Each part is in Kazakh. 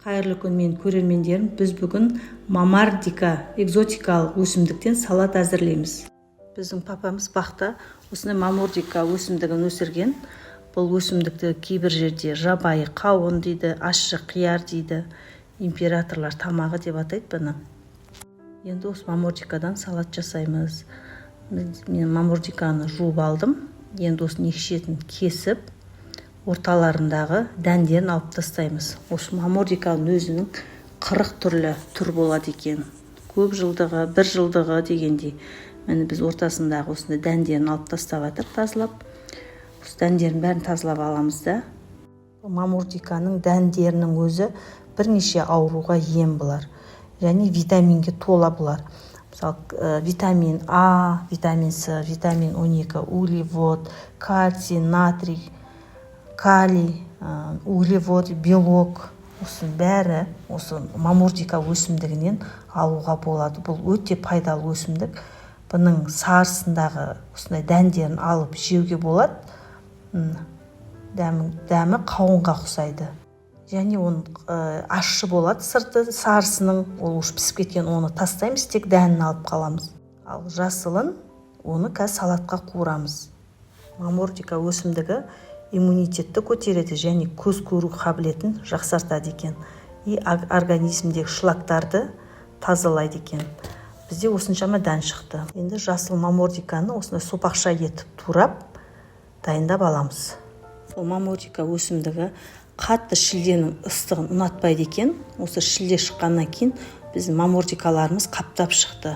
Қайырлы күн мен көрермендерім, біз бүгін мамардика экзотикалық өсімдіктен салат әзірлейміз. Біздің папамыз бақта осындай мамардика өсімдігін өсірген. Бұл өсімдікті кейбір жерде жабайы қауын дейді, ащы қияр дейді, императорлар тамағы деп атайды бұны. Енді осы мамардикадан салат жасаймыз. Мен мамардиканы жуып алдым. Енді осының екі шетін кесіп, орталарындағы дәндерін алып тастаймыз. Осы мамардиканың өзінің 40 түрлі түр болады екен. Көп жылдығы, бір жылдығы дегендей. Міне біз ортасындағы осындай дәндерін алып тастап жатыр, тазалап. Осы дәндерін бәрін тазалап аламыз да. Мамардиканың дәндерінің өзі бірнеше ауруға ем болар. Және витаминге тола болар. Мысалы, витамин А, витамин С, витамин 12, углевод, кальций, натрий, калий, углевод, белок, осының бәрі осы мамардика өсімдігінен алуға болады. Бұл өте пайдалы өсімдік. Бұның сарысындағы осындай дәндерін алып жеуге болады. Дәмі қауынға ұқсайды. Және оның ащы болады сырты сарысының. Ол ұш пісіп кеткен, оны тастаймыз, тек дәнін алып қаламыз. Ал жасылын оны қазір салатқа қуырамыз. Мамардика өсімдігі иммунитетті көтереді және көз көру қабілетін жақсартады екен. И организмдегі шлактарды тазалайды екен. Бізде осыншама дән шықты. Енді жасыл мамардиканы осындай сопақша етіп турап дайындап аламыз. Ол мамардика өсімдігі қатты шілденің ыстығын ұнатпайды екен. Осы шілде шыққаннан кейін біздің мамардикаларымыз қаптап шықты.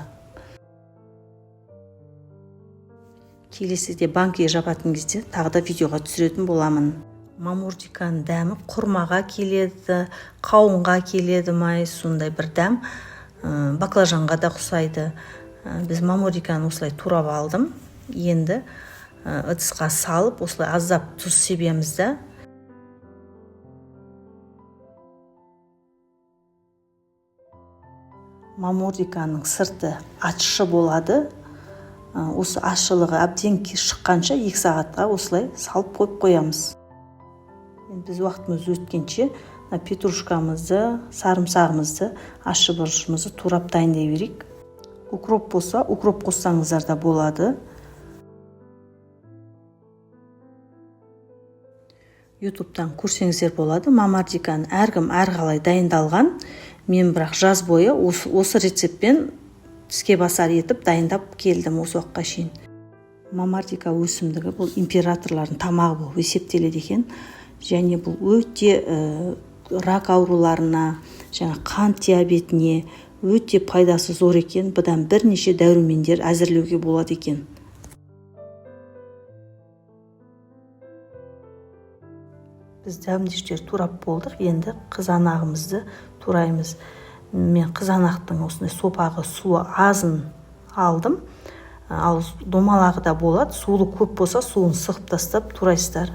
Келесіде банкіге жабатын кезде тағы да видеоға түсіретін боламын. Мамардиканың дәмі құрмаға келеді, қауынға келеді май, сондай бір дәм баклажанға да ұқсайды. Біз мамардиканы осылай турап алдым. Енді ыдысқа салып, осылай аздап тұз себеміз да. Мамардиканың сырты ащы болады. Осы ащылығы әбден шыққанша 2 сағатқа осылай салып қойып қоямыз. Біз уақытымыз өткенше петрушкамызды, сарымсағымызды, ащы бұрышымызды турап дайындай берейік. Укроп болса, укроп қоссаңыздар да болады. Ютубтан көрсеңіздер болады. Мамардиканы әркім әрқалай дайындалған. Мен бірақ жаз бойы осы рецептпен іске басар етіп дайындап келдім осы уақытқа шейін. Мамардика өсімдігі бұл императорлардың тамағы болып есептеледі екен. Және бұл өте рак ауруларына, қант диабетіне өте пайдасы зор екен. Бұдан бірнеше дәрумендер әзірлеуге болады екен. Біз дәмдештер турап болдық. Енді қызанағымызды тураймыз. Мен қызанақтың осындай сопағы суы азын алдым. Ал домалағы да болады. Суы көп болса, суын сығып тастап турайсыздар.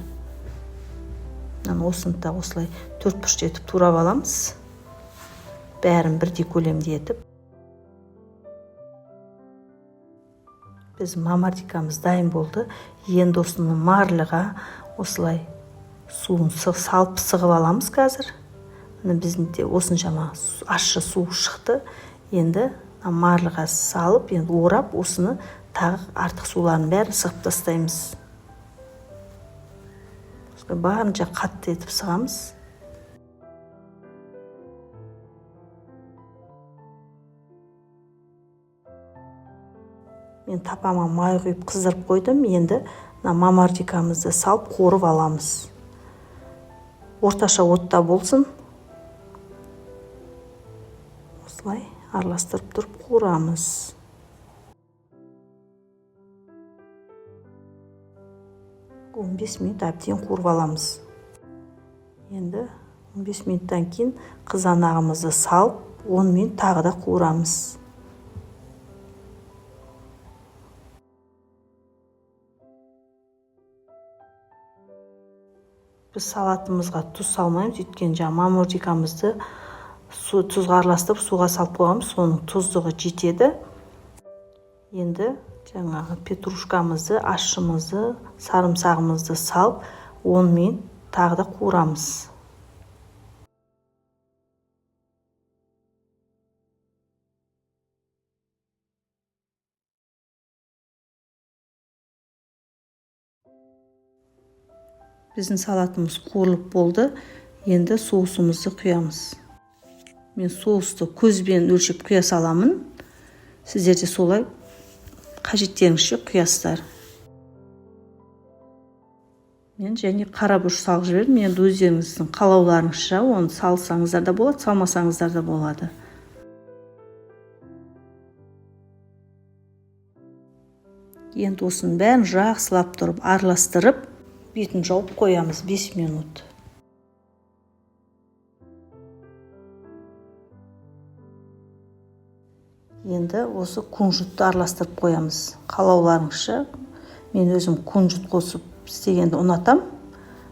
Осыны да осылай 4-3 етіп турап аламыз. Бәрін бірдей көлемде етіп. Біз мамардикамыз дайын болды. Енді осыны марлыға осылай суын салып сығып аламыз қазір. Біздіңде осыншама ащы су шықты. Енді марлыға салып, енді орап, осыны тағы артық суларын бәрін сығып тастаймыз. Барынша қатты етіп сығамыз. Мен тапама май құйып қыздырып қойдым. Енді мамардикамызды салып қорып аламыз. Орташа отта болсын. Осылай араластырып тұрып қуырамыз. Он 15 минут әбден қуырып аламыз. Енді 15 минуттан кейін қызанағымызды салып, 10 минут тағы да қуырамыз. Біз салатымызға тұз салмаймыз, өйткені мамардикамызды тұзға араластырып суға салып қойғанбыз, соның тұздығы жетеді. Енді петрушкамызды, ащымызды, сарымсағымызды салып 10 минут тағы да қуырамыз. Біздің салатымыз қуырылып болды. Енді соусымызды құямыз. Мен соусты көзбен өлшеп құя саламын. Сіздер де солай қажеттеріңізше құясыздар. Мен және қара бұрыш салып жібердім. Енді өздеріңіздің қалауларыңызша оны салсаңыздар да болады, салмасаңыздар да болады. Енді осының бәрін жақсылап тұрып, араластырып, бетін жауып қоямыз 5 минут. Енді осы күнжітті араластырып қоямыз. Қалауларыңызша, мен өзім күнжіт қосып істегенді ұнатам.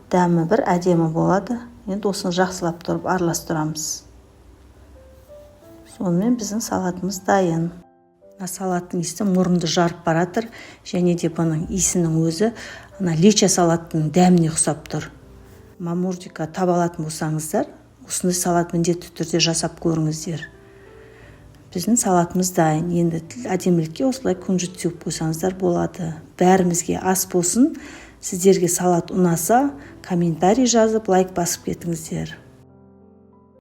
Дәмі бір әдемі болады. Енді осыны жақсылап тұрып араластырамыз. Сонымен біздің салатымыз дайын. Салаттың иісі мұрынды жарып баратыр, және де бұның иісінің өзі лечо салаттың дәміне ұқсап тұр. Мамордика таба алатын болсаңыздар, осындай салат міндетті түрде жасап көріңіздер. Біздің салатымыз дайын. Енді әдемілікке осылай күнжіт сеуіп қойсаңыздар болады. Бәрімізге ас болсын. Сіздерге салат ұнаса, комментарий жазып, лайк басып кетіңіздер.